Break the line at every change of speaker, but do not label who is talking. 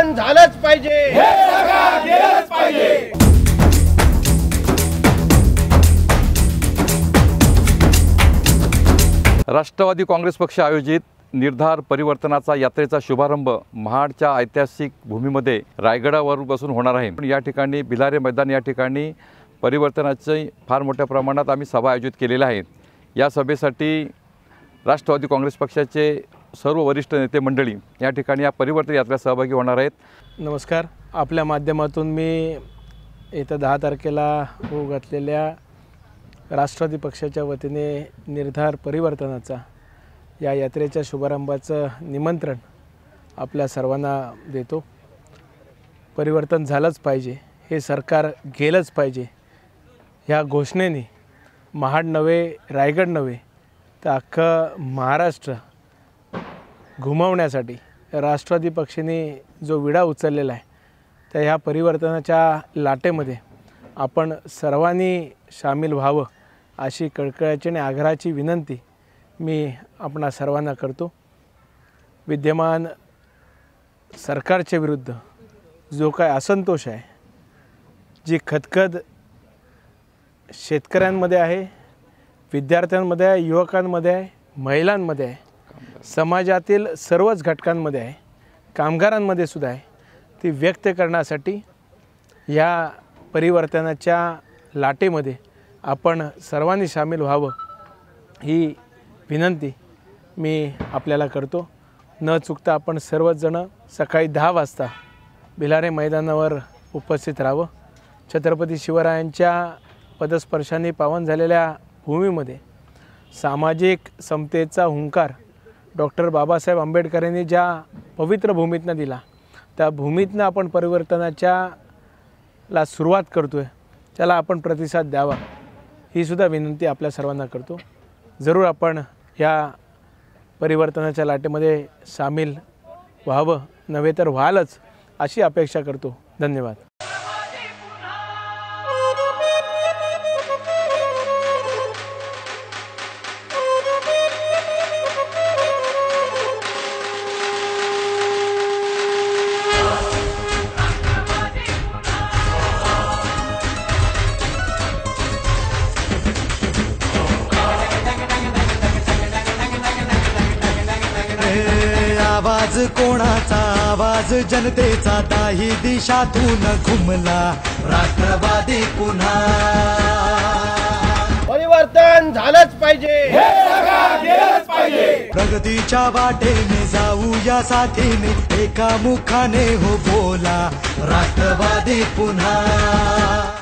परिवर्तन झालंच पाहिजे,
हे सगळं केलंच पाहिजे।
राष्ट्रवादी काँग्रेस पक्ष आयोजित निर्धार परिवर्तनाचा यात्रेचा शुभारंभ महाडच्या ऐतिहासिक भूमीमध्ये रायगडावर बसून होणार आहे। या ठिकाणी भिलारे मैदान या ठिकाणी परिवर्तनाची फार मोठ्या प्रमाणात आम्ही सभा आयोजित केलेल्या आहेत। या सभेसाठी राष्ट्रवादी काँग्रेस पक्षाचे सर्व वरिष्ठ नेते मंडळी या ठिकाणी या परिवर्तन यात्रेत सहभागी होणार आहेत।
नमस्कार, आपल्या माध्यमातून मी येत्या 10 तारखेला होऊ घातलेल्या राष्ट्रवादी पक्षाच्या वतीने निर्धार परिवर्तनाचा या यात्रेच्या शुभारंभाचं निमंत्रण आपल्या सर्वांना देतो। परिवर्तन झालंच पाहिजे, हे सरकार गेलंच पाहिजे ह्या घोषणेने महाड नव्हे, रायगड नव्हे तर अख्खं महाराष्ट्र घुमवण्यासाठी राष्ट्रवादी पक्षाने जो विडा उचललेला आहे त्या ह्या परिवर्तनाच्या लाटेमध्ये आपण सर्वांनी सामील व्हावं अशी कळकळ्याची आणि आग्रहाची विनंती मी आपणा सर्वांना करतो। विद्यमान सरकारच्या विरुद्ध जो काय असंतोष आहे, जी खदखद शेतकऱ्यांमध्ये आहे, विद्यार्थ्यांमध्ये आहे, युवकांमध्ये आहे, महिलांमध्ये आहे, समाजातील सर्वच घटकांमध्ये आहे, कामगारांमध्ये सुद्धा आहे, ती व्यक्त करण्यासाठी या परिवर्तनाच्या लाटेमध्ये आपण सर्वांनी सामील व्हावं ही विनंती मी आपल्याला करतो। न चुकता आपण सर्वच जण सकाळी 10 वाजता भिलारे मैदानावर उपस्थित राहावं। छत्रपती शिवरायांच्या पदस्पर्शाने पावन झालेल्या भूमीमध्ये सामाजिक समतेचा हुंकार डॉक्टर बाबासाहेब आंबेडकरांनी ज्या पवित्र भूमीतनं दिला, त्या भूमीतनं आपण परिवर्तनाच्या सुरुवात करतो आहे, त्याला आपण प्रतिसाद द्यावा ही सुद्धा विनंती आपल्या सर्वांना करतो। जरूर आपण या परिवर्तनाच्या लाटेमध्ये सामील व्हावं, नव्हे तर व्हालच अशी अपेक्षा करतो। धन्यवाद।
आवाज कोणाचा, आवाज जनतेचा, दाही दिशातून घुमला राष्ट्रवादी पुन्हा।
परिवर्तन झालंच पाहिजे,
हे सगळं केलंच पाहिजे।
प्रगतीच्या वाटेने जाऊ या साथीने, एका मुखाने हो बोला राष्ट्रवादी पुन्हा।